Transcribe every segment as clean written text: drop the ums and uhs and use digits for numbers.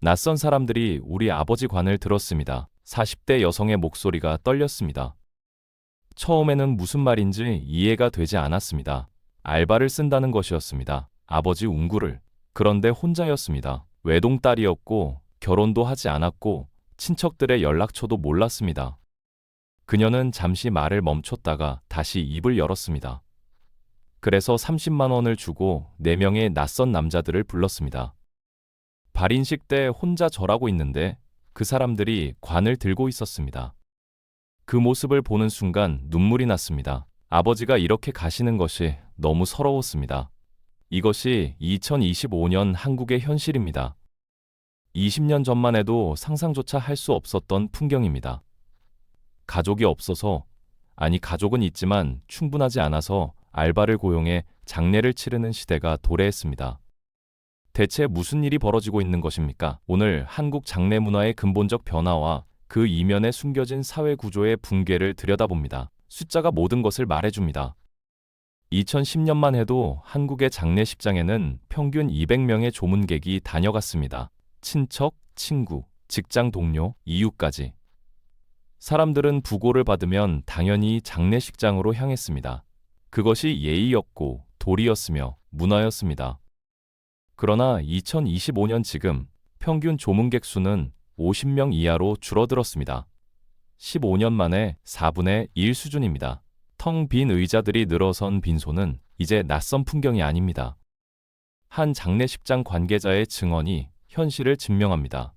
낯선 사람들이 우리 아버지 관을 들었습니다. 40대 여성의 목소리가 떨렸습니다. 처음에는 무슨 말인지 이해가 되지 않았습니다. 알바를 쓴다는 것이었습니다. 아버지 운구를. 그런데 혼자였습니다. 외동딸이었고 결혼도 하지 않았고 친척들의 연락처도 몰랐습니다. 그녀는 잠시 말을 멈췄다가 다시 입을 열었습니다. 그래서 30만 원을 주고 4명의 낯선 남자들을 불렀습니다. 발인식 때 혼자 절하고 있는데 그 사람들이 관을 들고 있었습니다. 그 모습을 보는 순간 눈물이 났습니다. 아버지가 이렇게 가시는 것이 너무 서러웠습니다. 이것이 2025년 한국의 현실입니다. 20년 전만 해도 상상조차 할 수 없었던 풍경입니다. 가족이 없어서, 아니 가족은 있지만 충분하지 않아서 알바를 고용해 장례를 치르는 시대가 도래했습니다. 대체 무슨 일이 벌어지고 있는 것입니까? 오늘 한국 장례 문화의 근본적 변화와 그 이면에 숨겨진 사회 구조의 붕괴를 들여다봅니다. 숫자가 모든 것을 말해줍니다. 2010년만 해도 한국의 장례식장에는 평균 200명의 조문객이 다녀갔습니다. 친척, 친구, 직장 동료, 이웃까지. 사람들은 부고를 받으면 당연히 장례식장으로 향했습니다. 그것이 예의였고 도리였으며 문화였습니다. 그러나 2025년 지금 평균 조문객 수는 50명 이하로 줄어들었습니다. 15년 만에 4분의 1 수준입니다. 텅 빈 의자들이 늘어선 빈소는 이제 낯선 풍경이 아닙니다. 한 장례식장 관계자의 증언이 현실을 증명합니다.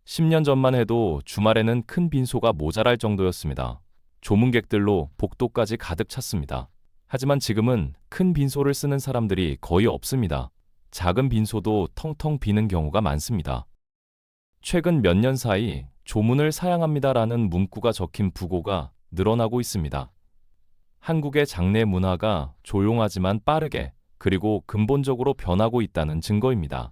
10년 전만 해도 주말에는 큰 빈소가 모자랄 정도였습니다. 조문객들로 복도까지 가득 찼습니다. 하지만 지금은 큰 빈소를 쓰는 사람들이 거의 없습니다. 작은 빈소도 텅텅 비는 경우가 많습니다. 최근 몇 년 사이 조문을 사양합니다라는 문구가 적힌 부고가 늘어나고 있습니다. 한국의 장례 문화가 조용하지만 빠르게 그리고 근본적으로 변하고 있다는 증거입니다.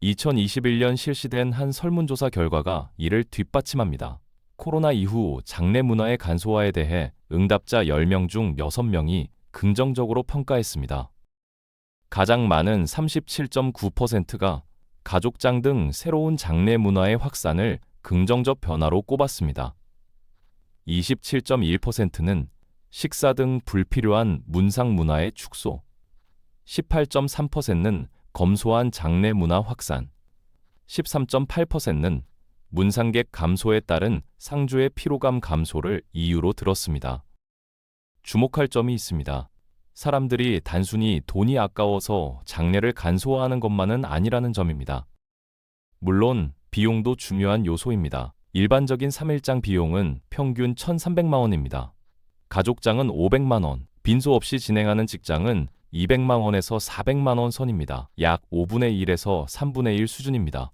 2021년 실시된 한 설문조사 결과가 이를 뒷받침합니다. 코로나 이후 장례 문화의 간소화에 대해 응답자 10명 중 6명이 긍정적으로 평가했습니다. 가장 많은 37.9%가 가족장 등 새로운 장례 문화의 확산을 긍정적 변화로 꼽았습니다. 27.1%는 식사 등 불필요한 문상 문화의 축소, 18.3%는 검소한 장례 문화 확산, 13.8%는 문상객 감소에 따른 상주의 피로감 감소를 이유로 들었습니다. 주목할 점이 있습니다. 사람들이 단순히 돈이 아까워서 장례를 간소화하는 것만은 아니라는 점입니다. 물론 비용도 중요한 요소입니다. 일반적인 3일장 비용은 평균 1,300만 원입니다. 가족장은 500만 원, 빈소 없이 진행하는 직장은 200만 원에서 400만 원 선입니다. 약 5분의 1에서 3분의 1 수준입니다.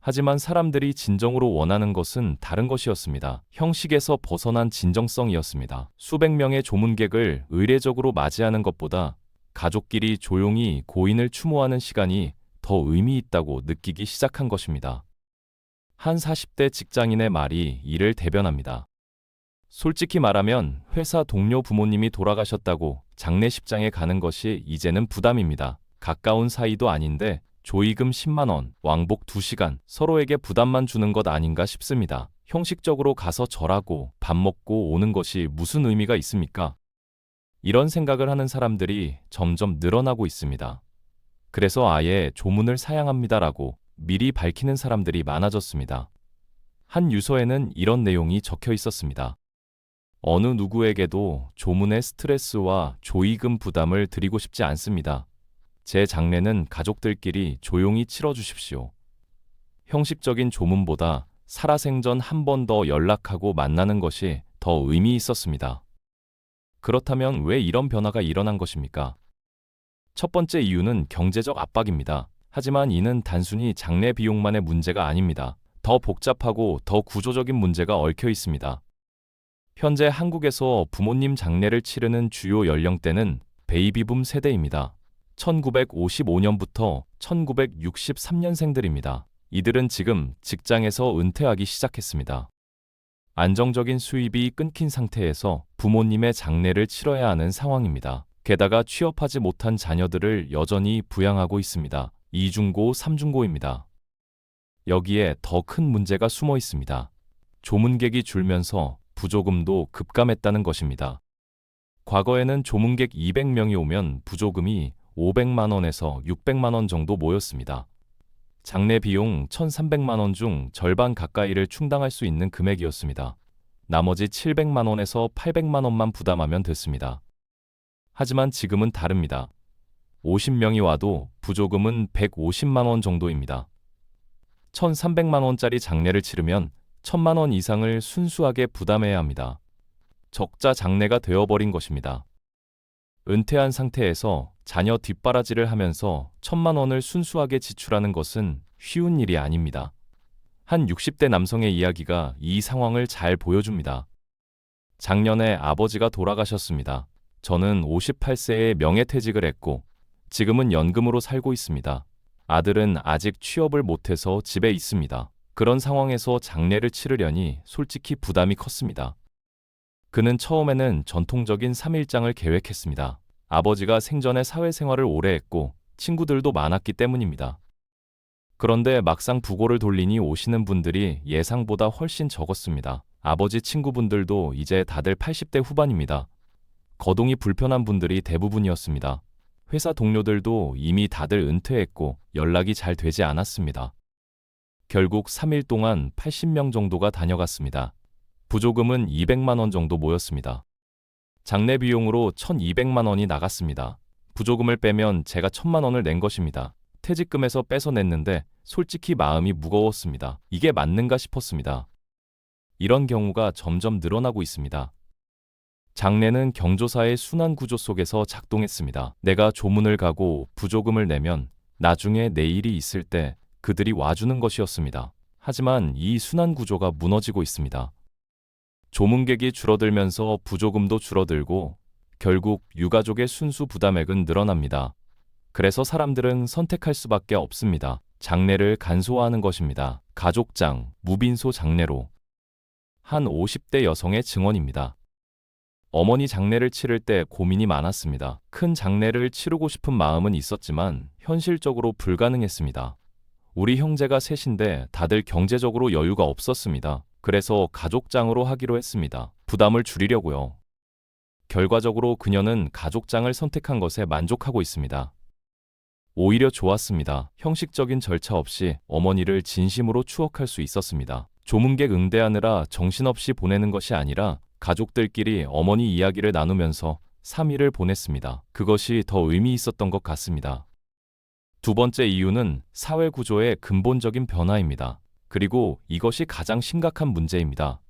하지만 사람들이 진정으로 원하는 것은 다른 것이었습니다. 형식에서 벗어난 진정성이었습니다. 수백 명의 조문객을 의례적으로 맞이하는 것보다 가족끼리 조용히 고인을 추모하는 시간이 더 의미 있다고 느끼기 시작한 것입니다. 한 40대 직장인의 말이 이를 대변합니다. 솔직히 말하면 회사 동료 부모님이 돌아가셨다고 장례식장에 가는 것이 이제는 부담입니다. 가까운 사이도 아닌데 조의금 10만 원, 왕복 2시간, 서로에게 부담만 주는 것 아닌가 싶습니다. 형식적으로 가서 절하고 밥 먹고 오는 것이 무슨 의미가 있습니까? 이런 생각을 하는 사람들이 점점 늘어나고 있습니다. 그래서 아예 조문을 사양합니다라고 미리 밝히는 사람들이 많아졌습니다. 한 유서에는 이런 내용이 적혀 있었습니다. 어느 누구에게도 조문의 스트레스와 조의금 부담을 드리고 싶지 않습니다. 제 장례는 가족들끼리 조용히 치러주십시오. 형식적인 조문보다 살아생전 한 번 더 연락하고 만나는 것이 더 의미 있었습니다. 그렇다면 왜 이런 변화가 일어난 것입니까? 첫 번째 이유는 경제적 압박입니다. 하지만 이는 단순히 장례 비용만의 문제가 아닙니다. 더 복잡하고 더 구조적인 문제가 얽혀 있습니다. 현재 한국에서 부모님 장례를 치르는 주요 연령대는 베이비붐 세대입니다. 1955년부터 1963년생들입니다. 이들은 지금 직장에서 은퇴하기 시작했습니다. 안정적인 수입이 끊긴 상태에서 부모님의 장례를 치러야 하는 상황입니다. 게다가 취업하지 못한 자녀들을 여전히 부양하고 있습니다. 2중고, 3중고입니다. 여기에 더 큰 문제가 숨어 있습니다. 조문객이 줄면서 부조금도 급감했다는 것입니다. 과거에는 조문객 200명이 오면 부조금이 500만 원에서 600만 원 정도 모였습니다. 장례 비용 1,300만 원 중 절반 가까이를 충당할 수 있는 금액이었습니다. 나머지 700만 원에서 800만 원만 부담하면 됐습니다. 하지만 지금은 다릅니다. 50명이 와도 부조금은 150만 원 정도입니다. 1,300만 원짜리 장례를 치르면 1,000만 원 이상을 순수하게 부담해야 합니다. 적자 장례가 되어버린 것입니다. 은퇴한 상태에서 자녀 뒷바라지를 하면서 1,000만 원을 순수하게 지출하는 것은 쉬운 일이 아닙니다. 한 60대 남성의 이야기가 이 상황을 잘 보여줍니다. 작년에 아버지가 돌아가셨습니다. 저는 58세에 명예퇴직을 했고 지금은 연금으로 살고 있습니다. 아들은 아직 취업을 못해서 집에 있습니다. 그런 상황에서 장례를 치르려니 솔직히 부담이 컸습니다. 그는 처음에는 전통적인 3일장을 계획했습니다. 아버지가 생전에 사회생활을 오래 했고 친구들도 많았기 때문입니다. 그런데 막상 부고를 돌리니 오시는 분들이 예상보다 훨씬 적었습니다. 아버지 친구분들도 이제 다들 80대 후반입니다. 거동이 불편한 분들이 대부분이었습니다. 회사 동료들도 이미 다들 은퇴했고 연락이 잘 되지 않았습니다. 결국 3일 동안 80명 정도가 다녀갔습니다. 부조금은 200만 원 정도 모였습니다. 장례 비용으로 1,200만 원이 나갔습니다. 부조금을 빼면 제가 1,000만 원을 낸 것입니다. 퇴직금에서 빼서 냈는데 솔직히 마음이 무거웠습니다. 이게 맞는가 싶었습니다. 이런 경우가 점점 늘어나고 있습니다. 장례는 경조사의 순환 구조 속에서 작동했습니다. 내가 조문을 가고 부조금을 내면 나중에 내 일이 있을 때 그들이 와주는 것이었습니다. 하지만 이 순환 구조가 무너지고 있습니다. 조문객이 줄어들면서 부조금도 줄어들고 결국 유가족의 순수 부담액은 늘어납니다. 그래서 사람들은 선택할 수밖에 없습니다. 장례를 간소화하는 것입니다. 가족장, 무빈소 장례로. 한 50대 여성의 증언입니다. 어머니 장례를 치를 때 고민이 많았습니다. 큰 장례를 치르고 싶은 마음은 있었지만 현실적으로 불가능했습니다. 우리 형제가 셋인데 다들 경제적으로 여유가 없었습니다. 그래서 가족장으로 하기로 했습니다. 부담을 줄이려고요. 결과적으로 그녀는 가족장을 선택한 것에 만족하고 있습니다. 오히려 좋았습니다. 형식적인 절차 없이 어머니를 진심으로 추억할 수 있었습니다. 조문객 응대하느라 정신없이 보내는 것이 아니라 가족들끼리 어머니 이야기를 나누면서 3일을 보냈습니다. 그것이 더 의미 있었던 것 같습니다. 두 번째 이유는 사회 구조의 근본적인 변화입니다. 그리고 이것이 가장 심각한 문제입니다.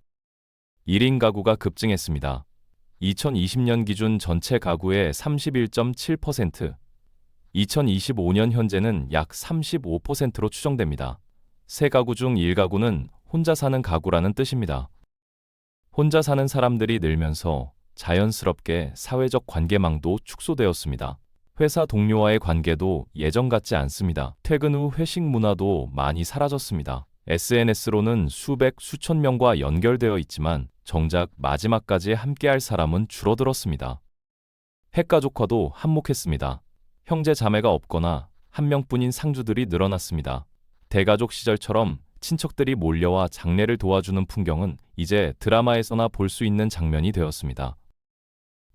1인 가구가 급증했습니다. 2020년 기준 전체 가구의 31.7%, 2025년 현재는 약 35%로 추정됩니다. 세 가구 중 1가구는 혼자 사는 가구라는 뜻입니다. 혼자 사는 사람들이 늘면서 자연스럽게 사회적 관계망도 축소되었습니다. 회사 동료와의 관계도 예전 같지 않습니다. 퇴근 후 회식 문화도 많이 사라졌습니다. SNS로는 수백, 수천 명과 연결되어 있지만 정작 마지막까지 함께할 사람은 줄어들었습니다. 핵가족화도 한몫했습니다. 형제 자매가 없거나 한 명뿐인 상주들이 늘어났습니다. 대가족 시절처럼 친척들이 몰려와 장례를 도와주는 풍경은 이제 드라마에서나 볼 수 있는 장면이 되었습니다.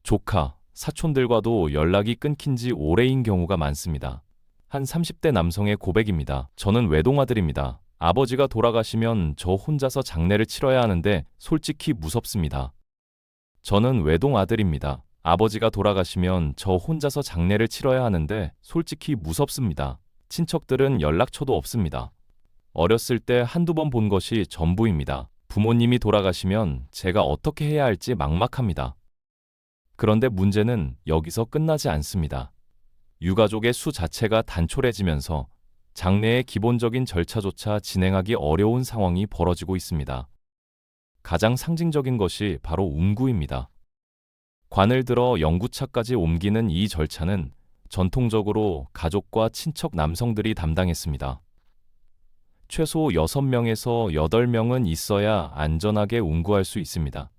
조카, 사촌들과도 연락이 끊긴 지 오래인 경우가 많습니다. 한 30대 남성의 고백입니다. 저는 외동아들입니다. 아버지가 돌아가시면 저 혼자서 장례를 치러야 하는데 솔직히 무섭습니다. 저는 외동아들입니다. 아버지가 돌아가시면 저 혼자서 장례를 치러야 하는데 솔직히 무섭습니다. 친척들은 연락처도 없습니다. 어렸을 때 한두 번 본 것이 전부입니다. 부모님이 돌아가시면 제가 어떻게 해야 할지 막막합니다. 그런데 문제는 여기서 끝나지 않습니다. 유가족의 수 자체가 단촐해지면서 장례의 기본적인 절차조차 진행하기 어려운 상황이 벌어지고 있습니다. 가장 상징적인 것이 바로 운구입니다. 관을 들어 영구차까지 옮기는 이 절차는 전통적으로 가족과 친척 남성들이 담당했습니다. 최소 6명에서 8명은 있어야 안전하게 운구할 수 있습니다.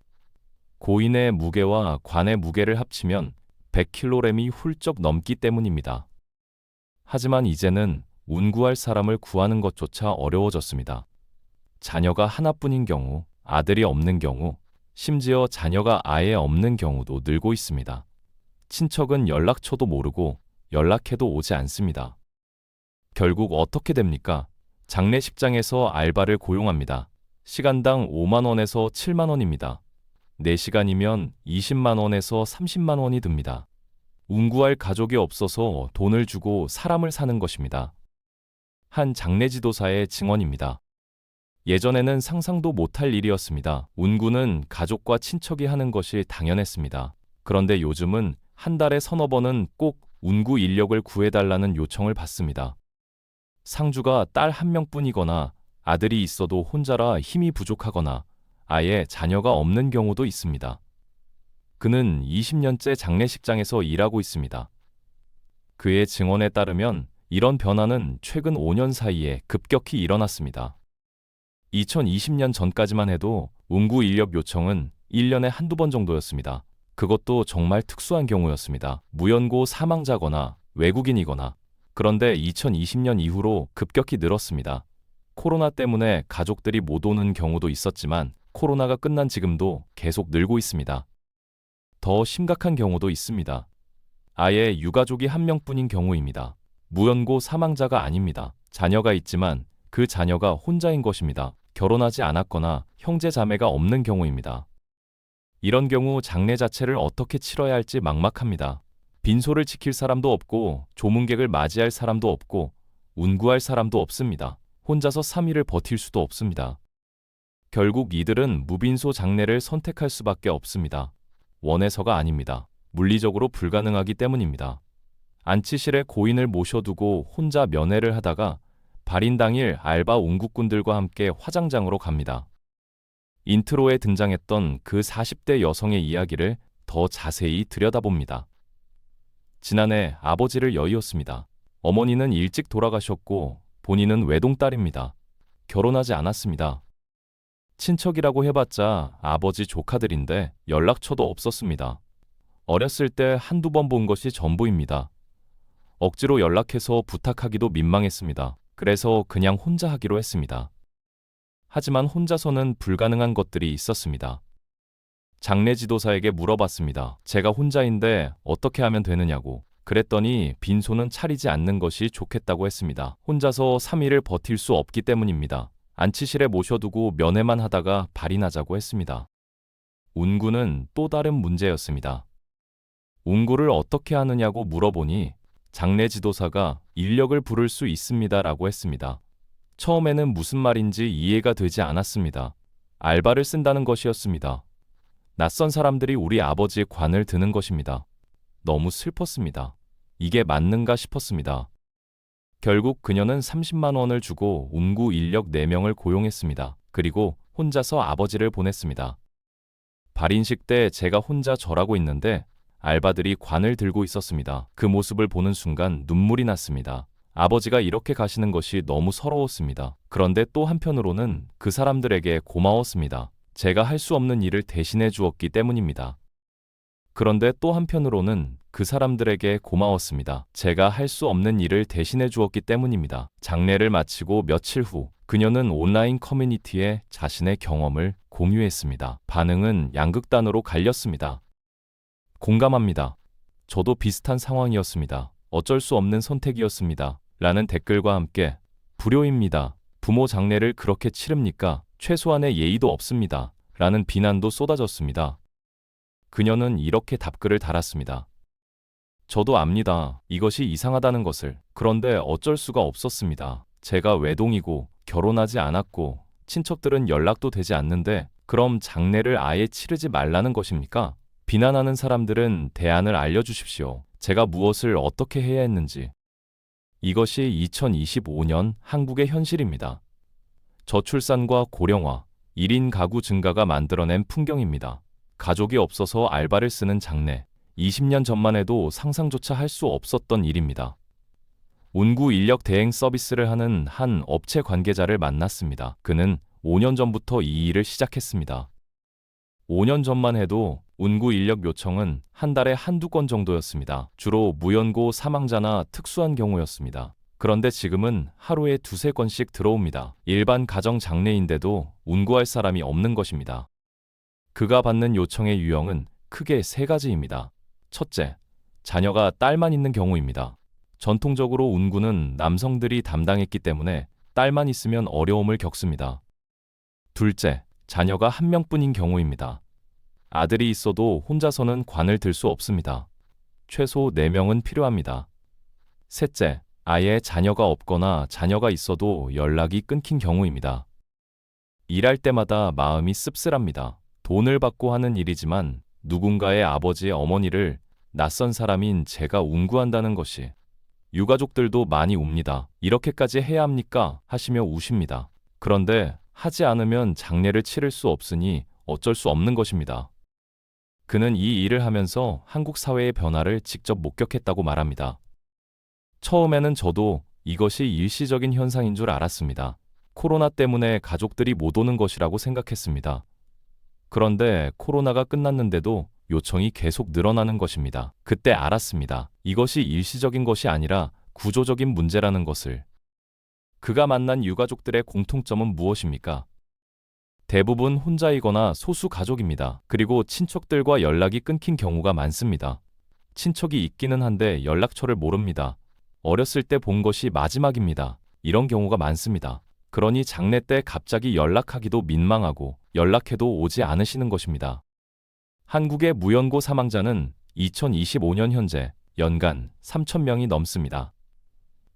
고인의 무게와 관의 무게를 합치면 100kg이 훌쩍 넘기 때문입니다. 하지만 이제는 운구할 사람을 구하는 것조차 어려워졌습니다. 자녀가 하나뿐인 경우, 아들이 없는 경우, 심지어 자녀가 아예 없는 경우도 늘고 있습니다. 친척은 연락처도 모르고 연락해도 오지 않습니다. 결국 어떻게 됩니까? 장례식장에서 알바를 고용합니다. 시간당 5만 원에서 7만 원입니다. 4시간이면 20만 원에서 30만 원이 듭니다. 운구할 가족이 없어서 돈을 주고 사람을 사는 것입니다. 한 장례지도사의 증언입니다. 예전에는 상상도 못할 일이었습니다. 운구는 가족과 친척이 하는 것이 당연했습니다. 그런데 요즘은 한 달에 서너 번은 꼭 운구 인력을 구해달라는 요청을 받습니다. 상주가 딸 한 명뿐이거나 아들이 있어도 혼자라 힘이 부족하거나 아예 자녀가 없는 경우도 있습니다. 그는 20년째 장례식장에서 일하고 있습니다. 그의 증언에 따르면 이런 변화는 최근 5년 사이에 급격히 일어났습니다. 2020년 전까지만 해도 운구 인력 요청은 1년에 한두 번 정도였습니다. 그것도 정말 특수한 경우였습니다. 무연고 사망자거나 외국인이거나. 그런데 2020년 이후로 급격히 늘었습니다. 코로나 때문에 가족들이 못 오는 경우도 있었지만 코로나가 끝난 지금도 계속 늘고 있습니다. 더 심각한 경우도 있습니다. 아예 유가족이 한 명뿐인 경우입니다. 무연고 사망자가 아닙니다. 자녀가 있지만 그 자녀가 혼자인 것입니다. 결혼하지 않았거나 형제 자매가 없는 경우입니다. 이런 경우 장례 자체를 어떻게 치러야 할지 막막합니다. 빈소를 지킬 사람도 없고 조문객을 맞이할 사람도 없고 운구할 사람도 없습니다. 혼자서 3일을 버틸 수도 없습니다. 결국 이들은 무빈소 장례를 선택할 수밖에 없습니다. 원해서가 아닙니다. 물리적으로 불가능하기 때문입니다. 안치실에 고인을 모셔두고 혼자 면회를 하다가 발인 당일 알바 운구꾼들과 함께 화장장으로 갑니다. 인트로에 등장했던 그 40대 여성의 이야기를 더 자세히 들여다봅니다. 지난해 아버지를 여의었습니다. 어머니는 일찍 돌아가셨고 본인은 외동딸입니다. 결혼하지 않았습니다. 친척이라고 해봤자 아버지 조카들인데 연락처도 없었습니다. 어렸을 때 한두 번 본 것이 전부입니다. 억지로 연락해서 부탁하기도 민망했습니다. 그래서 그냥 혼자 하기로 했습니다. 하지만 혼자서는 불가능한 것들이 있었습니다. 장례 지도사에게 물어봤습니다. 제가 혼자인데 어떻게 하면 되느냐고. 그랬더니 빈소는 차리지 않는 것이 좋겠다고 했습니다. 혼자서 3일을 버틸 수 없기 때문입니다. 안치실에 모셔두고 면회만 하다가 발인하자고 했습니다. 운구는 또 다른 문제였습니다. 운구를 어떻게 하느냐고 물어보니 장례 지도사가 인력을 부를 수 있습니다라고 했습니다. 처음에는 무슨 말인지 이해가 되지 않았습니다. 알바를 쓴다는 것이었습니다. 낯선 사람들이 우리 아버지의 관을 드는 것입니다. 너무 슬펐습니다. 이게 맞는가 싶었습니다. 결국 그녀는 30만 원을 주고 운구 인력 4명을 고용했습니다. 그리고 혼자서 아버지를 보냈습니다. 발인식 때 제가 혼자 절하고 있는데 알바들이 관을 들고 있었습니다. 그 모습을 보는 순간 눈물이 났습니다. 아버지가 이렇게 가시는 것이 너무 서러웠습니다. 그런데 또 한편으로는 그 사람들에게 고마웠습니다. 제가 할 수 없는 일을 대신해 주었기 때문입니다. 그런데 또 한편으로는 그 사람들에게 고마웠습니다. 제가 할 수 없는 일을 대신해 주었기 때문입니다. 장례를 마치고 며칠 후 그녀는 온라인 커뮤니티에 자신의 경험을 공유했습니다. 반응은 양극단으로 갈렸습니다. 공감합니다. 저도 비슷한 상황이었습니다. 어쩔 수 없는 선택이었습니다. 라는 댓글과 함께 불효입니다. 부모 장례를 그렇게 치릅니까? 최소한의 예의도 없습니다. 라는 비난도 쏟아졌습니다. 그녀는 이렇게 답글을 달았습니다. 저도 압니다. 이것이 이상하다는 것을. 그런데 어쩔 수가 없었습니다. 제가 외동이고 결혼하지 않았고 친척들은 연락도 되지 않는데 그럼 장례를 아예 치르지 말라는 것입니까? 비난하는 사람들은 대안을 알려주십시오. 제가 무엇을 어떻게 해야 했는지. 이것이 2025년 한국의 현실입니다. 저출산과 고령화, 1인 가구 증가가 만들어낸 풍경입니다. 가족이 없어서 알바를 쓰는 장례, 20년 전만 해도 상상조차 할 수 없었던 일입니다. 운구 인력 대행 서비스를 하는 한 업체 관계자를 만났습니다. 그는 5년 전부터 이 일을 시작했습니다. 5년 전만 해도 운구 인력 요청은 한 달에 한두 건 정도였습니다. 주로 무연고 사망자나 특수한 경우였습니다. 그런데 지금은 하루에 두세 건씩 들어옵니다. 일반 가정 장례인데도 운구할 사람이 없는 것입니다. 그가 받는 요청의 유형은 크게 세 가지입니다. 첫째, 자녀가 딸만 있는 경우입니다. 전통적으로 운구는 남성들이 담당했기 때문에 딸만 있으면 어려움을 겪습니다. 둘째, 자녀가 한 명뿐인 경우입니다. 아들이 있어도 혼자서는 관을 들 수 없습니다. 최소 4명은 필요합니다. 셋째, 아예 자녀가 없거나 자녀가 있어도 연락이 끊긴 경우입니다. 일할 때마다 마음이 씁쓸합니다. 돈을 받고 하는 일이지만 누군가의 아버지, 어머니를 낯선 사람인 제가 운구한다는 것이 유가족들도 많이 웁니다. 이렇게까지 해야 합니까? 하시며 우십니다. 그런데 하지 않으면 장례를 치를 수 없으니 어쩔 수 없는 것입니다. 그는 이 일을 하면서 한국 사회의 변화를 직접 목격했다고 말합니다. 처음에는 저도 이것이 일시적인 현상인 줄 알았습니다. 코로나 때문에 가족들이 못 오는 것이라고 생각했습니다. 그런데 코로나가 끝났는데도 요청이 계속 늘어나는 것입니다. 그때 알았습니다. 이것이 일시적인 것이 아니라 구조적인 문제라는 것을. 그가 만난 유가족들의 공통점은 무엇입니까? 대부분 혼자이거나 소수 가족입니다. 그리고 친척들과 연락이 끊긴 경우가 많습니다. 친척이 있기는 한데 연락처를 모릅니다. 어렸을 때 본 것이 마지막입니다. 이런 경우가 많습니다. 그러니 장례 때 갑자기 연락하기도 민망하고 연락해도 오지 않으시는 것입니다. 한국의 무연고 사망자는 2025년 현재 연간 3,000명이 넘습니다.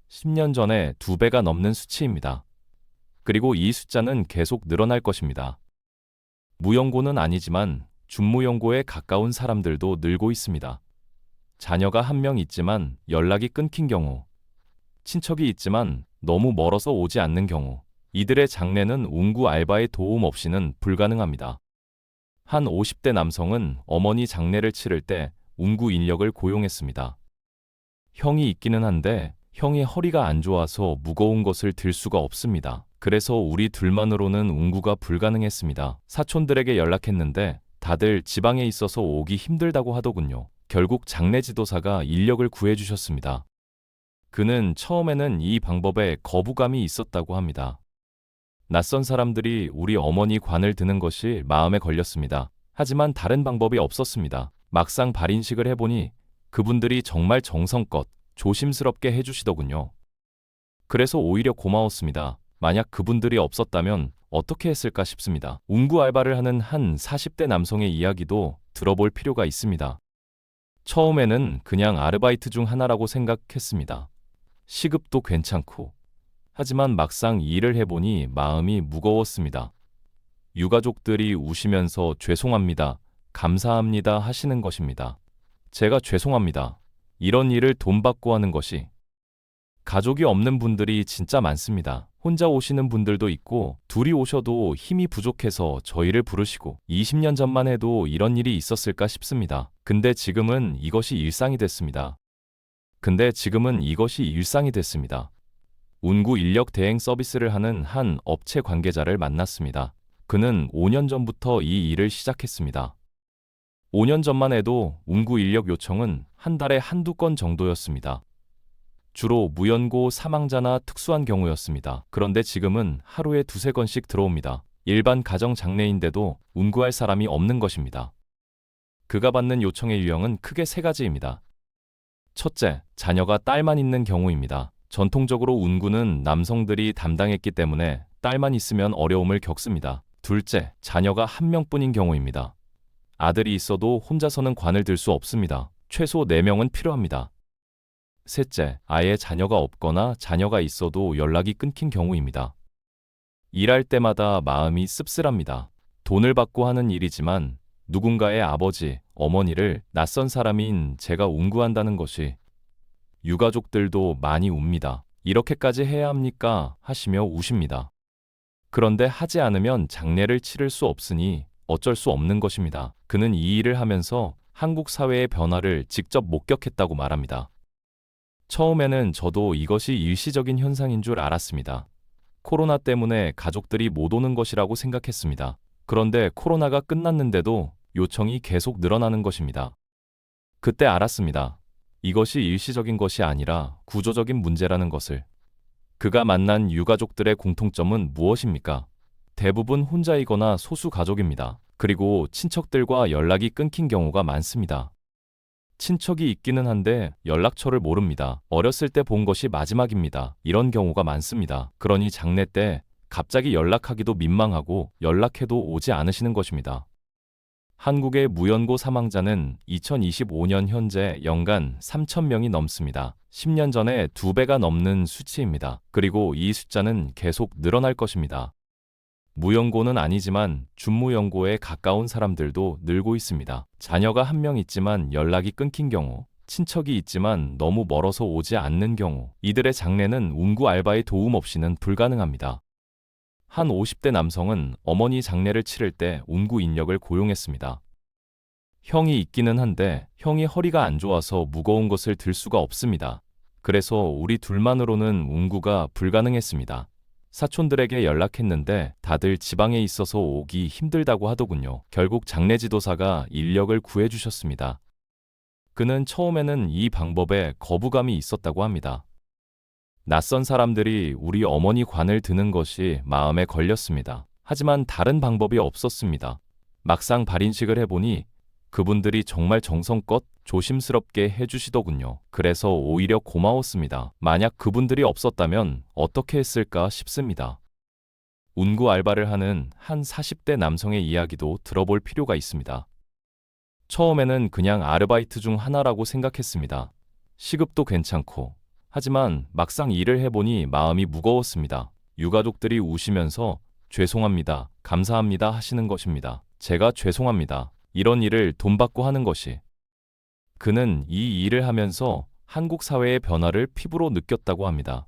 10년 전에 2배가 넘는 수치입니다. 그리고 이 숫자는 계속 늘어날 것입니다. 무연고는 아니지만 준무연고에 가까운 사람들도 늘고 있습니다. 자녀가 한 명 있지만 연락이 끊긴 경우, 친척이 있지만 너무 멀어서 오지 않는 경우, 이들의 장례는 운구 알바의 도움 없이는 불가능합니다. 한 50대 남성은 어머니 장례를 치를 때 운구 인력을 고용했습니다. 형이 있기는 한데 형이 허리가 안 좋아서 무거운 것을 들 수가 없습니다. 그래서 우리 둘만으로는 운구가 불가능했습니다. 사촌들에게 연락했는데 다들 지방에 있어서 오기 힘들다고 하더군요. 결국 장례 지도사가 인력을 구해주셨습니다. 그는 처음에는 이 방법에 거부감이 있었다고 합니다. 낯선 사람들이 우리 어머니 관을 드는 것이 마음에 걸렸습니다. 하지만 다른 방법이 없었습니다. 막상 발인식을 해보니 그분들이 정말 정성껏 조심스럽게 해주시더군요. 그래서 오히려 고마웠습니다. 만약 그분들이 없었다면 어떻게 했을까 싶습니다. 운구 알바를 하는 한 40대 남성의 이야기도 들어볼 필요가 있습니다. 처음에는 그냥 아르바이트 중 하나라고 생각했습니다. 시급도 괜찮고. 하지만 막상 일을 해보니 마음이 무거웠습니다. 유가족들이 우시면서 죄송합니다, 감사합니다 하시는 것입니다. 제가 죄송합니다. 이런 일을 돈 받고 하는 것이. 가족이 없는 분들이 진짜 많습니다. 혼자 오시는 분들도 있고 둘이 오셔도 힘이 부족해서 저희를 부르시고 20년 전만 해도 이런 일이 있었을까 싶습니다. 근데 지금은 이것이 일상이 됐습니다. 운구 인력 대행 서비스를 하는 한 업체 관계자를 만났습니다. 그는 5년 전부터 이 일을 시작했습니다. 5년 전만 해도 운구 인력 요청은 한 달에 한두 건 정도였습니다. 주로 무연고 사망자나 특수한 경우였습니다. 그런데 지금은 하루에 두세 건씩 들어옵니다. 일반 가정 장례인데도 운구할 사람이 없는 것입니다. 그가 받는 요청의 유형은 크게 세 가지입니다. 첫째, 자녀가 딸만 있는 경우입니다. 전통적으로 운구는 남성들이 담당했기 때문에 딸만 있으면 어려움을 겪습니다. 둘째, 자녀가 한 명뿐인 경우입니다. 아들이 있어도 혼자서는 관을 들 수 없습니다. 최소 4명은 필요합니다. 셋째, 아예 자녀가 없거나 자녀가 있어도 연락이 끊긴 경우입니다. 일할 때마다 마음이 씁쓸합니다. 돈을 받고 하는 일이지만 누군가의 아버지, 어머니를 낯선 사람인 제가 운구한다는 것이. 유가족들도 많이 웁니다. 이렇게까지 해야 합니까? 하시며 우십니다. 그런데 하지 않으면 장례를 치를 수 없으니 어쩔 수 없는 것입니다. 그는 이 일을 하면서 한국 사회의 변화를 직접 목격했다고 말합니다. 처음에는 저도 이것이 일시적인 현상인 줄 알았습니다. 코로나 때문에 가족들이 못 오는 것이라고 생각했습니다. 그런데 코로나가 끝났는데도 요청이 계속 늘어나는 것입니다. 그때 알았습니다. 이것이 일시적인 것이 아니라 구조적인 문제라는 것을. 그가 만난 유가족들의 공통점은 무엇입니까? 대부분 혼자이거나 소수 가족입니다. 그리고 친척들과 연락이 끊긴 경우가 많습니다. 친척이 있기는 한데 연락처를 모릅니다. 어렸을 때 본 것이 마지막입니다. 이런 경우가 많습니다. 그러니 장례 때 갑자기 연락하기도 민망하고 연락해도 오지 않으시는 것입니다. 한국의 무연고 사망자는 2025년 현재 연간 3,000명이 넘습니다. 10년 전에 2배가 넘는 수치입니다. 그리고 이 숫자는 계속 늘어날 것입니다. 무연고는 아니지만 준무연고에 가까운 사람들도 늘고 있습니다. 자녀가 한 명 있지만 연락이 끊긴 경우, 친척이 있지만 너무 멀어서 오지 않는 경우, 이들의 장례는 운구 알바의 도움 없이는 불가능합니다. 한 50대 남성은 어머니 장례를 치를 때 운구 인력을 고용했습니다. 형이 있기는 한데 형이 허리가 안 좋아서 무거운 것을 들 수가 없습니다. 그래서 우리 둘만으로는 운구가 불가능했습니다. 사촌들에게 연락했는데 다들 지방에 있어서 오기 힘들다고 하더군요. 결국 장례지도사가 인력을 구해주셨습니다. 그는 처음에는 이 방법에 거부감이 있었다고 합니다. 낯선 사람들이 우리 어머니 관을 드는 것이 마음에 걸렸습니다. 하지만 다른 방법이 없었습니다. 막상 발인식을 해보니 그분들이 정말 정성껏 조심스럽게 해주시더군요. 그래서 오히려 고마웠습니다. 만약 그분들이 없었다면 어떻게 했을까 싶습니다. 운구 알바를 하는 한 40대 남성의 이야기도 들어볼 필요가 있습니다. 처음에는 그냥 아르바이트 중 하나라고 생각했습니다. 시급도 괜찮고. 하지만 막상 일을 해보니 마음이 무거웠습니다. 유가족들이 우시면서 죄송합니다, 감사합니다 하시는 것입니다. 제가 죄송합니다. 이런 일을 돈 받고 하는 것이. 그는 이 일을 하면서 한국 사회의 변화를 피부로 느꼈다고 합니다.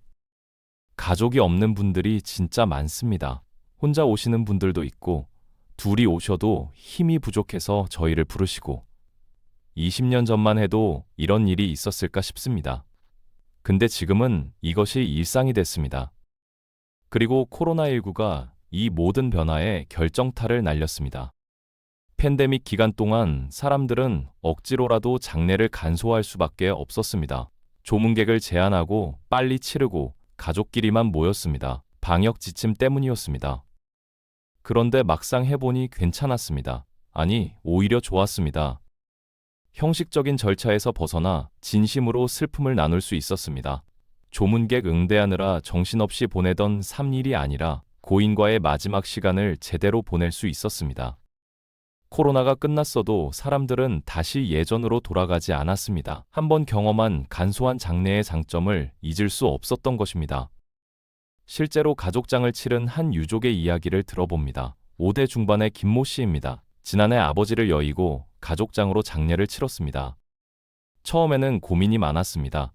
가족이 없는 분들이 진짜 많습니다. 혼자 오시는 분들도 있고, 둘이 오셔도 힘이 부족해서 저희를 부르시고, 20년 전만 해도 이런 일이 있었을까 싶습니다. 근데 지금은 이것이 일상이 됐습니다. 그리고 코로나19가 이 모든 변화에 결정타를 날렸습니다. 팬데믹 기간 동안 사람들은 억지로라도 장례를 간소화할 수밖에 없었습니다. 조문객을 제한하고 빨리 치르고 가족끼리만 모였습니다. 방역 지침 때문이었습니다. 그런데 막상 해보니 괜찮았습니다. 아니, 오히려 좋았습니다. 형식적인 절차에서 벗어나 진심으로 슬픔을 나눌 수 있었습니다. 조문객 응대하느라 정신없이 보내던 3일이 아니라 고인과의 마지막 시간을 제대로 보낼 수 있었습니다. 코로나가 끝났어도 사람들은 다시 예전으로 돌아가지 않았습니다. 한번 경험한 간소한 장례의 장점을 잊을 수 없었던 것입니다. 실제로 가족장을 치른 한 유족의 이야기를 들어봅니다. 5대 중반의 김모 씨입니다. 지난해 아버지를 여의고 가족장으로 장례를 치렀습니다. 처음에는 고민이 많았습니다.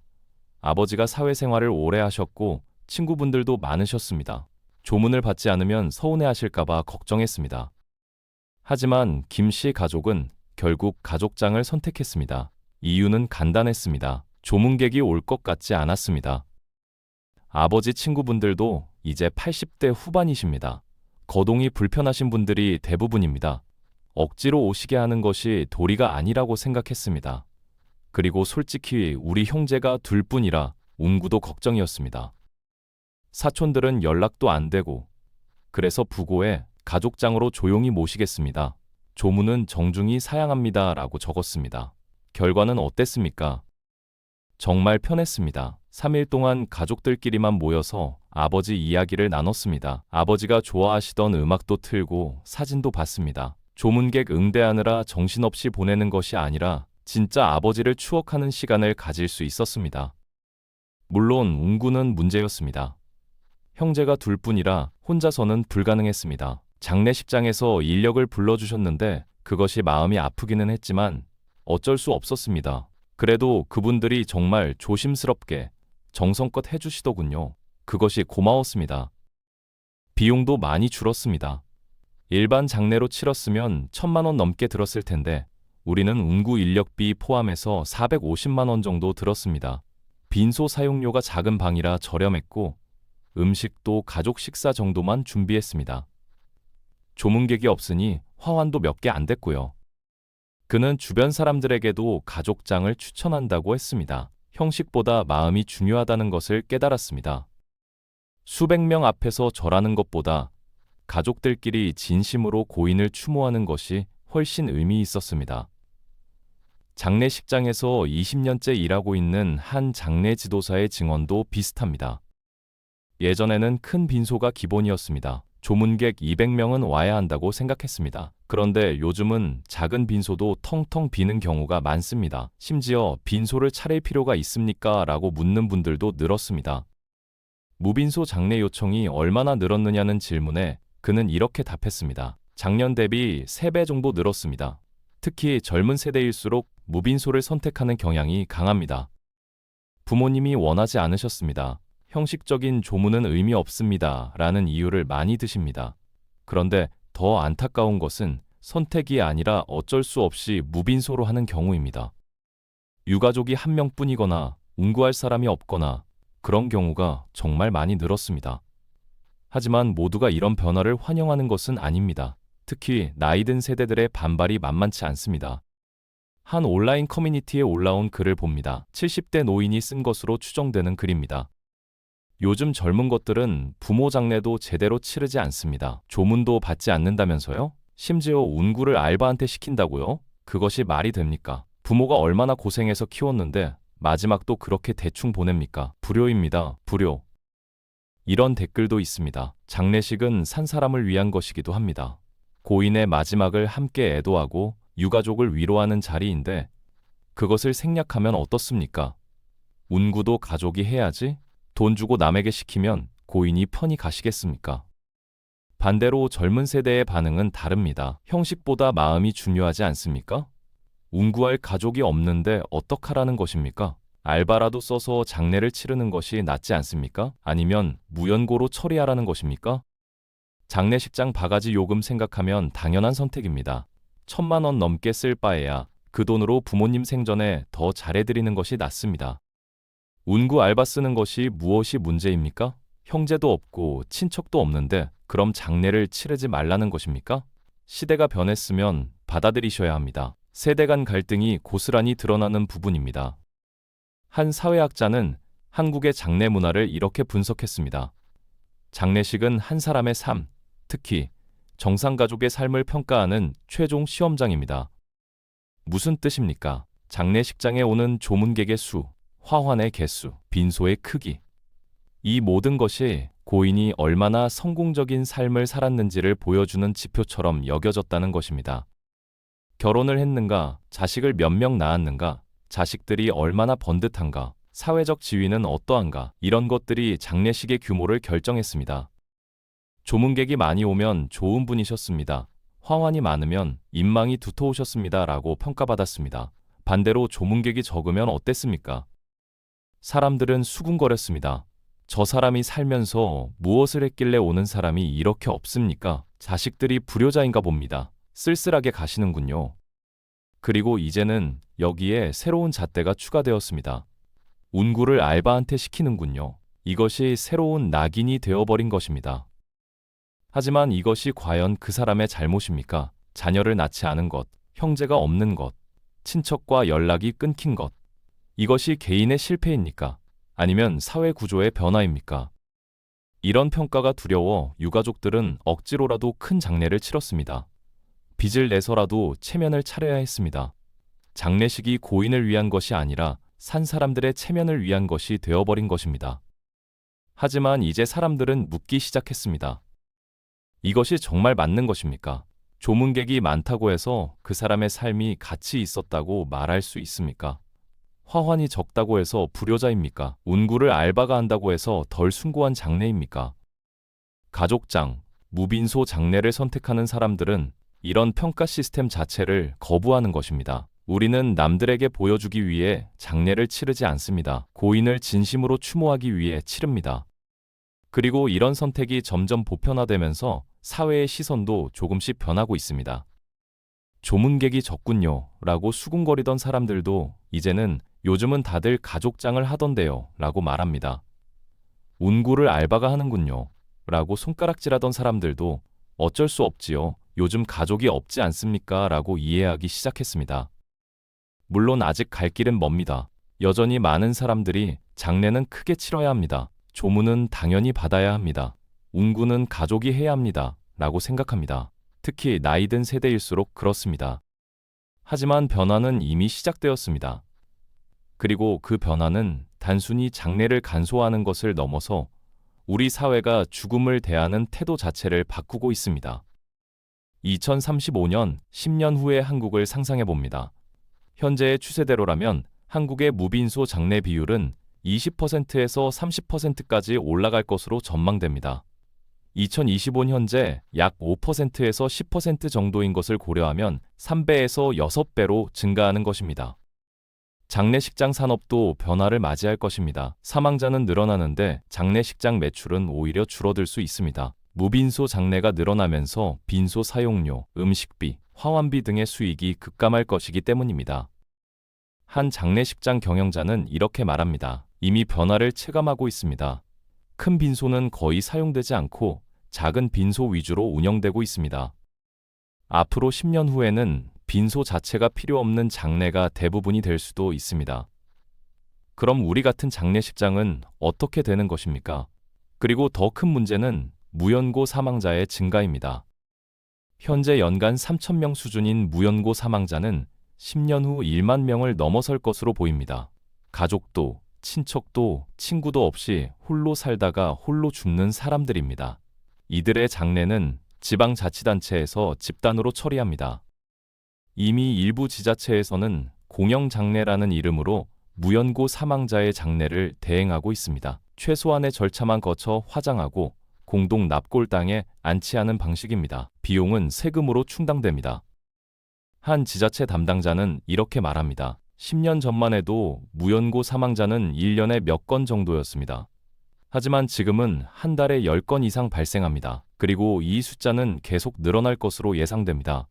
아버지가 사회생활을 오래 하셨고 친구분들도 많으셨습니다. 조문을 받지 않으면 서운해하실까봐 걱정했습니다. 하지만 김 씨 가족은 결국 가족장을 선택했습니다. 이유는 간단했습니다. 조문객이 올 것 같지 않았습니다. 아버지 친구분들도 이제 80대 후반이십니다. 거동이 불편하신 분들이 대부분입니다. 억지로 오시게 하는 것이 도리가 아니라고 생각했습니다. 그리고 솔직히 우리 형제가 둘뿐이라 운구도 걱정이었습니다. 사촌들은 연락도 안 되고, 그래서 부고에 가족장으로 조용히 모시겠습니다. 조문은 정중히 사양합니다 라고 적었습니다. 결과는 어땠습니까? 정말 편했습니다. 3일 동안 가족들끼리만 모여서 아버지 이야기를 나눴습니다. 아버지가 좋아하시던 음악도 틀고 사진도 봤습니다. 조문객 응대하느라 정신없이 보내는 것이 아니라 진짜 아버지를 추억하는 시간을 가질 수 있었습니다. 물론 운구는 문제였습니다. 형제가 둘뿐이라 혼자서는 불가능했습니다. 장례식장에서 인력을 불러주셨는데 그것이 마음이 아프기는 했지만 어쩔 수 없었습니다. 그래도 그분들이 정말 조심스럽게 정성껏 해주시더군요. 그것이 고마웠습니다. 비용도 많이 줄었습니다. 일반 장례로 치렀으면 1,000만 원 넘게 들었을 텐데 우리는 운구 인력비 포함해서 450만 원 정도 들었습니다. 빈소 사용료가 작은 방이라 저렴했고 음식도 가족 식사 정도만 준비했습니다. 조문객이 없으니 화환도 몇 개 안 됐고요. 그는 주변 사람들에게도 가족장을 추천한다고 했습니다. 형식보다 마음이 중요하다는 것을 깨달았습니다. 수백 명 앞에서 절하는 것보다 가족들끼리 진심으로 고인을 추모하는 것이 훨씬 의미 있었습니다. 장례식장에서 20년째 일하고 있는 한 장례 지도사의 증언도 비슷합니다. 예전에는 큰 빈소가 기본이었습니다. 조문객 200명은 와야 한다고 생각했습니다. 그런데 요즘은 작은 빈소도 텅텅 비는 경우가 많습니다. 심지어 빈소를 차릴 필요가 있습니까? 라고 묻는 분들도 늘었습니다. 무빈소 장례 요청이 얼마나 늘었느냐는 질문에 그는 이렇게 답했습니다. 작년 대비 3배 정도 늘었습니다. 특히 젊은 세대일수록 무빈소를 선택하는 경향이 강합니다. 부모님이 원하지 않으셨습니다. 형식적인 조문은 의미 없습니다. 라는 이유를 많이 드십니다. 그런데 더 안타까운 것은 선택이 아니라 어쩔 수 없이 무빈소로 하는 경우입니다. 유가족이 한 명뿐이거나 운구할 사람이 없거나 그런 경우가 정말 많이 늘었습니다. 하지만 모두가 이런 변화를 환영하는 것은 아닙니다. 특히 나이든 세대들의 반발이 만만치 않습니다. 한 온라인 커뮤니티에 올라온 글을 봅니다. 70대 노인이 쓴 것으로 추정되는 글입니다. 요즘 젊은 것들은 부모 장례도 제대로 치르지 않습니다. 조문도 받지 않는다면서요? 심지어 운구를 알바한테 시킨다고요? 그것이 말이 됩니까? 부모가 얼마나 고생해서 키웠는데 마지막도 그렇게 대충 보냅니까? 불효입니다. 불효. 이런 댓글도 있습니다. 장례식은 산 사람을 위한 것이기도 합니다. 고인의 마지막을 함께 애도하고 유가족을 위로하는 자리인데 그것을 생략하면 어떻습니까? 운구도 가족이 해야지? 돈 주고 남에게 시키면 고인이 편히 가시겠습니까? 반대로 젊은 세대의 반응은 다릅니다. 형식보다 마음이 중요하지 않습니까? 운구할 가족이 없는데 어떡하라는 것입니까? 알바라도 써서 장례를 치르는 것이 낫지 않습니까? 아니면 무연고로 처리하라는 것입니까? 장례식장 바가지 요금 생각하면 당연한 선택입니다. 1,000만 원 넘게 쓸 바에야 그 돈으로 부모님 생전에 더 잘해드리는 것이 낫습니다. 운구 알바 쓰는 것이 무엇이 문제입니까? 형제도 없고 친척도 없는데 그럼 장례를 치르지 말라는 것입니까? 시대가 변했으면 받아들이셔야 합니다. 세대 간 갈등이 고스란히 드러나는 부분입니다. 한 사회학자는 한국의 장례 문화를 이렇게 분석했습니다. 장례식은 한 사람의 삶, 특히 정상가족의 삶을 평가하는 최종 시험장입니다. 무슨 뜻입니까? 장례식장에 오는 조문객의 수, 화환의 개수, 빈소의 크기. 이 모든 것이 고인이 얼마나 성공적인 삶을 살았는지를 보여주는 지표처럼 여겨졌다는 것입니다. 결혼을 했는가, 자식을 몇 명 낳았는가, 자식들이 얼마나 번듯한가, 사회적 지위는 어떠한가, 이런 것들이 장례식의 규모를 결정했습니다. 조문객이 많이 오면 좋은 분이셨습니다. 화환이 많으면 인망이 두터우셨습니다. 라고 평가받았습니다. 반대로 조문객이 적으면 어땠습니까? 사람들은 수군거렸습니다. 저 사람이 살면서 무엇을 했길래 오는 사람이 이렇게 없습니까? 자식들이 불효자인가 봅니다. 쓸쓸하게 가시는군요. 그리고 이제는 여기에 새로운 잣대가 추가되었습니다. 운구를 알바한테 시키는군요. 이것이 새로운 낙인이 되어버린 것입니다. 하지만 이것이 과연 그 사람의 잘못입니까? 자녀를 낳지 않은 것, 형제가 없는 것, 친척과 연락이 끊긴 것. 이것이 개인의 실패입니까? 아니면 사회 구조의 변화입니까? 이런 평가가 두려워 유가족들은 억지로라도 큰 장례를 치렀습니다. 빚을 내서라도 체면을 차려야 했습니다. 장례식이 고인을 위한 것이 아니라 산 사람들의 체면을 위한 것이 되어버린 것입니다. 하지만 이제 사람들은 묻기 시작했습니다. 이것이 정말 맞는 것입니까? 조문객이 많다고 해서 그 사람의 삶이 가치 있었다고 말할 수 있습니까? 화환이 적다고 해서 불효자입니까? 운구를 알바가 한다고 해서 덜 숭고한 장례입니까? 가족장, 무빈소 장례를 선택하는 사람들은 이런 평가 시스템 자체를 거부하는 것입니다. 우리는 남들에게 보여주기 위해 장례를 치르지 않습니다. 고인을 진심으로 추모하기 위해 치릅니다. 그리고 이런 선택이 점점 보편화되면서 사회의 시선도 조금씩 변하고 있습니다. 조문객이 적군요 라고 수군거리던 사람들도 이제는 요즘은 다들 가족장을 하던데요 라고 말합니다. 운구를 알바가 하는군요 라고 손가락질하던 사람들도 어쩔 수 없지요. 요즘 가족이 없지 않습니까? 라고 이해하기 시작했습니다. 물론 아직 갈 길은 멉니다. 여전히 많은 사람들이 장례는 크게 치러야 합니다. 조문은 당연히 받아야 합니다. 운구는 가족이 해야 합니다. 라고 생각합니다. 특히 나이 든 세대일수록 그렇습니다. 하지만 변화는 이미 시작되었습니다. 그리고 그 변화는 단순히 장례를 간소화하는 것을 넘어서 우리 사회가 죽음을 대하는 태도 자체를 바꾸고 있습니다. 2035년, 10년 후의 한국을 상상해 봅니다. 현재의 추세대로라면 한국의 무빈소 장례 비율은 20%에서 30%까지 올라갈 것으로 전망됩니다. 2025년 현재 약 5%에서 10% 정도인 것을 고려하면 3배에서 6배로 증가하는 것입니다. 장례식장 산업도 변화를 맞이할 것입니다. 사망자는 늘어나는데 장례식장 매출은 오히려 줄어들 수 있습니다. 무빈소 장례가 늘어나면서 빈소 사용료, 음식비, 화환비 등의 수익이 급감할 것이기 때문입니다. 한 장례식장 경영자는 이렇게 말합니다. 이미 변화를 체감하고 있습니다. 큰 빈소는 거의 사용되지 않고 작은 빈소 위주로 운영되고 있습니다. 앞으로 10년 후에는 빈소 자체가 필요 없는 장례가 대부분이 될 수도 있습니다. 그럼 우리 같은 장례식장은 어떻게 되는 것입니까? 그리고 더 큰 문제는 무연고 사망자의 증가입니다. 현재 연간 3,000명 수준인 무연고 사망자는 10년 후 1만 명을 넘어설 것으로 보입니다. 가족도, 친척도, 친구도 없이 홀로 살다가 홀로 죽는 사람들입니다. 이들의 장례는 지방자치단체에서 집단으로 처리합니다. 이미 일부 지자체에서는 공영장례라는 이름으로 무연고 사망자의 장례를 대행하고 있습니다. 최소한의 절차만 거쳐 화장하고 공동 납골당에 안치하는 방식입니다. 비용은 세금으로 충당됩니다. 한 지자체 담당자는 이렇게 말합니다. 10년 전만 해도 무연고 사망자는 1년에 몇 건 정도였습니다. 하지만 지금은 한 달에 10건 이상 발생합니다. 그리고 이 숫자는 계속 늘어날 것으로 예상됩니다.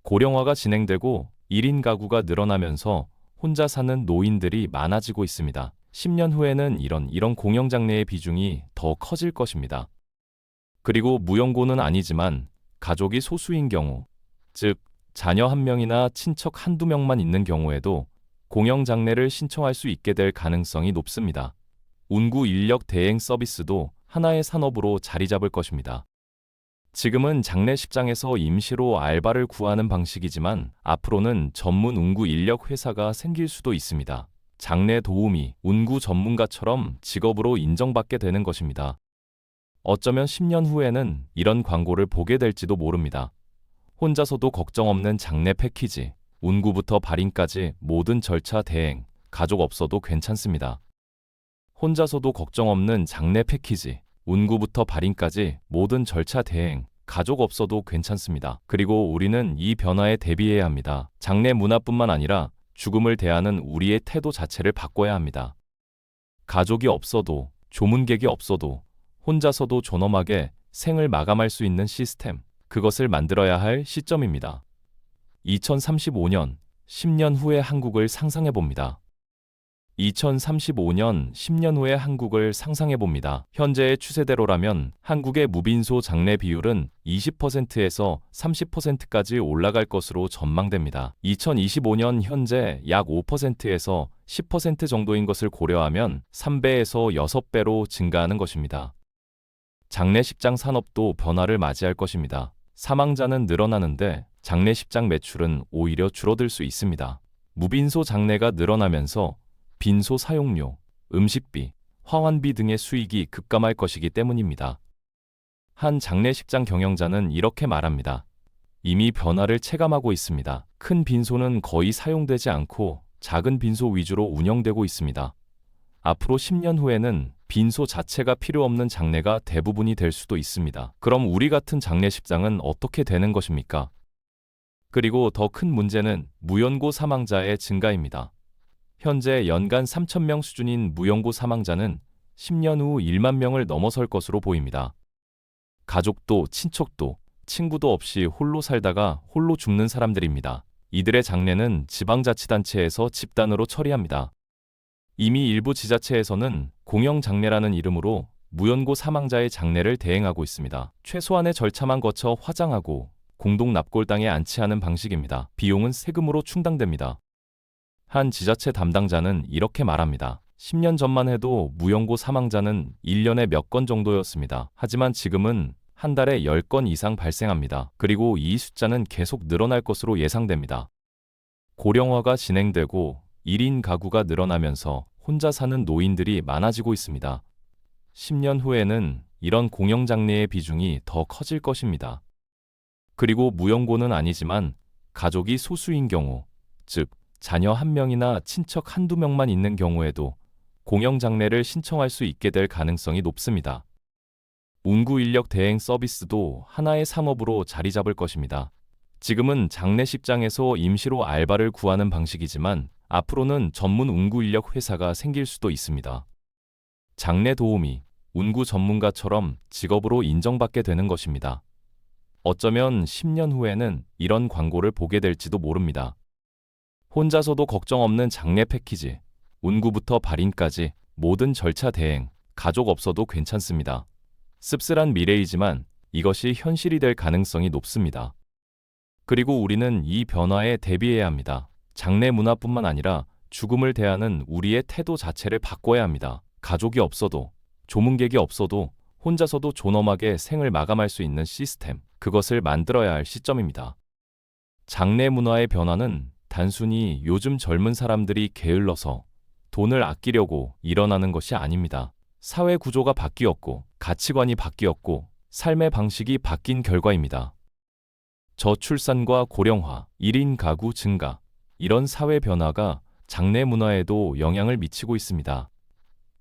고령화가 진행되고 1인 가구가 늘어나면서 혼자 사는 노인들이 많아지고 있습니다. 10년 후에는 이런 공영장례의 비중이 더 커질 것입니다. 그리고 무연고는 아니지만 가족이 소수인 경우, 즉 자녀 한 명이나 친척 한두 명만 있는 경우에도 공영장례를 신청할 수 있게 될 가능성이 높습니다. 운구 인력 대행 서비스도 하나의 산업으로 자리 잡을 것입니다. 지금은 장례식장에서 임시로 알바를 구하는 방식이지만 앞으로는 전문 운구 인력 회사가 생길 수도 있습니다. 장례 도우미, 운구 전문가처럼 직업으로 인정받게 되는 것입니다. 어쩌면 10년 후에는 이런 광고를 보게 될지도 모릅니다. 혼자서도 걱정 없는 장례 패키지, 운구부터 발인까지 모든 절차 대행, 가족 없어도 괜찮습니다. 혼자서도 걱정 없는 장례 패키지, 운구부터 발인까지 모든 절차 대행, 가족 없어도 괜찮습니다. 그리고 우리는 이 변화에 대비해야 합니다. 장례 문화뿐만 아니라 죽음을 대하는 우리의 태도 자체를 바꿔야 합니다. 가족이 없어도, 조문객이 없어도, 혼자서도 존엄하게 생을 마감할 수 있는 시스템, 그것을 만들어야 할 시점입니다. 2035년, 10년 후의 한국을 상상해 봅니다. 2035년, 10년 후의 한국을 상상해 봅니다. 현재의 추세대로라면 한국의 무빈소 장례 비율은 20%에서 30%까지 올라갈 것으로 전망됩니다. 2025년 현재 약 5%에서 10% 정도인 것을 고려하면 3배에서 6배로 증가하는 것입니다. 장례식장 산업도 변화를 맞이할 것입니다. 사망자는 늘어나는데 장례식장 매출은 오히려 줄어들 수 있습니다. 무빈소 장례가 늘어나면서 빈소 사용료, 음식비, 화환비 등의 수익이 급감할 것이기 때문입니다. 한 장례식장 경영자는 이렇게 말합니다. 이미 변화를 체감하고 있습니다. 큰 빈소는 거의 사용되지 않고 작은 빈소 위주로 운영되고 있습니다. 앞으로 10년 후에는 빈소 자체가 필요 없는 장례가 대부분이 될 수도 있습니다. 그럼 우리 같은 장례식장은 어떻게 되는 것입니까? 그리고 더 큰 문제는 무연고 사망자의 증가입니다. 현재 연간 3,000명 수준인 무연고 사망자는 10년 후 1만 명을 넘어설 것으로 보입니다. 가족도, 친척도, 친구도 없이 홀로 살다가 홀로 죽는 사람들입니다. 이들의 장례는 지방자치단체에서 집단으로 처리합니다. 이미 일부 지자체에서는 공영장례라는 이름으로 무연고 사망자의 장례를 대행하고 있습니다. 최소한의 절차만 거쳐 화장하고 공동 납골당에 안치하는 방식입니다. 비용은 세금으로 충당됩니다. 한 지자체 담당자는 이렇게 말합니다. 10년 전만 해도 무연고 사망자는 1년에 몇 건 정도였습니다. 하지만 지금은 한 달에 10건 이상 발생합니다. 그리고 이 숫자는 계속 늘어날 것으로 예상됩니다. 고령화가 진행되고 1인 가구가 늘어나면서 혼자 사는 노인들이 많아지고 있습니다. 10년 후에는 이런 공영장례의 비중이 더 커질 것입니다. 그리고 무연고는 아니지만 가족이 소수인 경우, 즉 자녀 한 명이나 친척 한두 명만 있는 경우에도 공영장례를 신청할 수 있게 될 가능성이 높습니다. 운구 인력 대행 서비스도 하나의 상업으로 자리 잡을 것입니다. 지금은 장례식장에서 임시로 알바를 구하는 방식이지만 앞으로는 전문 운구 인력 회사가 생길 수도 있습니다. 장례 도우미, 운구 전문가처럼 직업으로 인정받게 되는 것입니다. 어쩌면 10년 후에는 이런 광고를 보게 될지도 모릅니다. 혼자서도 걱정 없는 장례 패키지, 운구부터 발인까지 모든 절차 대행, 가족 없어도 괜찮습니다. 씁쓸한 미래이지만 이것이 현실이 될 가능성이 높습니다. 그리고 우리는 이 변화에 대비해야 합니다. 장례 문화뿐만 아니라 죽음을 대하는 우리의 태도 자체를 바꿔야 합니다. 가족이 없어도, 조문객이 없어도 혼자서도 존엄하게 생을 마감할 수 있는 시스템, 그것을 만들어야 할 시점입니다. 장례 문화의 변화는 단순히 요즘 젊은 사람들이 게을러서 돈을 아끼려고 일어나는 것이 아닙니다. 사회 구조가 바뀌었고, 가치관이 바뀌었고, 삶의 방식이 바뀐 결과입니다. 저출산과 고령화, 1인 가구 증가, 이런 사회 변화가 장례 문화에도 영향을 미치고 있습니다.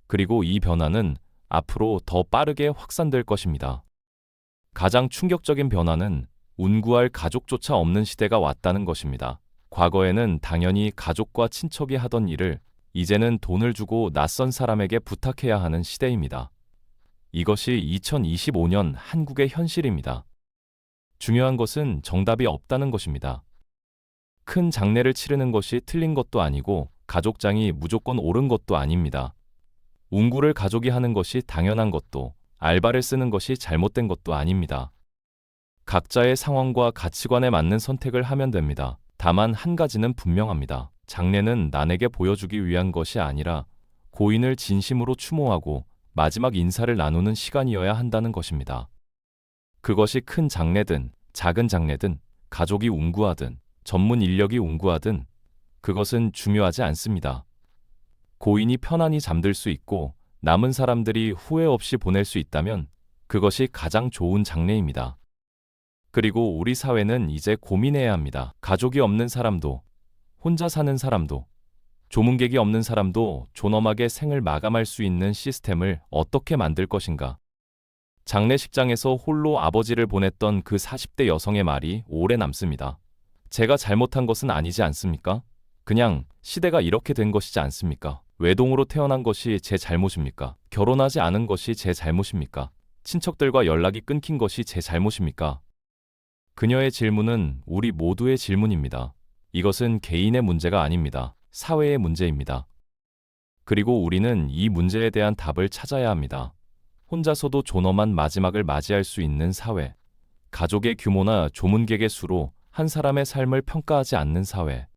그리고 이 변화는 앞으로 더 빠르게 확산될 것입니다. 가장 충격적인 변화는 운구할 가족조차 없는 시대가 왔다는 것입니다. 과거에는 당연히 가족과 친척이 하던 일을 이제는 돈을 주고 낯선 사람에게 부탁해야 하는 시대입니다. 이것이 2025년 한국의 현실입니다. 중요한 것은 정답이 없다는 것입니다. 큰 장례를 치르는 것이 틀린 것도 아니고 가족장이 무조건 옳은 것도 아닙니다. 운구를 가족이 하는 것이 당연한 것도, 알바를 쓰는 것이 잘못된 것도 아닙니다. 각자의 상황과 가치관에 맞는 선택을 하면 됩니다. 다만 한 가지는 분명합니다. 장례는 남에게 보여주기 위한 것이 아니라 고인을 진심으로 추모하고 마지막 인사를 나누는 시간이어야 한다는 것입니다. 그것이 큰 장례든 작은 장례든 가족이 운구하든 전문 인력이 운구하든 그것은 중요하지 않습니다. 고인이 편안히 잠들 수 있고 남은 사람들이 후회 없이 보낼 수 있다면 그것이 가장 좋은 장례입니다. 그리고 우리 사회는 이제 고민해야 합니다. 가족이 없는 사람도, 혼자 사는 사람도, 조문객이 없는 사람도 존엄하게 생을 마감할 수 있는 시스템을 어떻게 만들 것인가? 장례식장에서 홀로 아버지를 보냈던 그 40대 여성의 말이 오래 남습니다. 제가 잘못한 것은 아니지 않습니까? 그냥 시대가 이렇게 된 것이지 않습니까? 외동으로 태어난 것이 제 잘못입니까? 결혼하지 않은 것이 제 잘못입니까? 친척들과 연락이 끊긴 것이 제 잘못입니까? 그녀의 질문은 우리 모두의 질문입니다. 이것은 개인의 문제가 아닙니다. 사회의 문제입니다. 그리고 우리는 이 문제에 대한 답을 찾아야 합니다. 혼자서도 존엄한 마지막을 맞이할 수 있는 사회, 가족의 규모나 조문객의 수로 한 사람의 삶을 평가하지 않는 사회,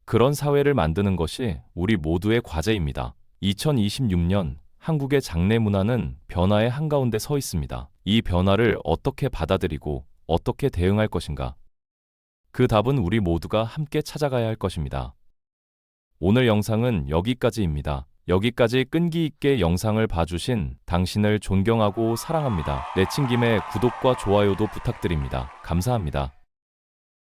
그런 사회를 만드는 것이 우리 모두의 과제입니다. 2026년 한국의 장례 문화는 변화의 한가운데 서 있습니다. 이 변화를 어떻게 받아들이고 어떻게 대응할 것인가? 그 답은 우리 모두가 함께 찾아가야 할 것입니다. 오늘 영상은 여기까지입니다. 여기까지 끈기 있게 영상을 봐주신 당신을 존경하고 사랑합니다. 내친 김에 구독과 좋아요도 부탁드립니다. 감사합니다.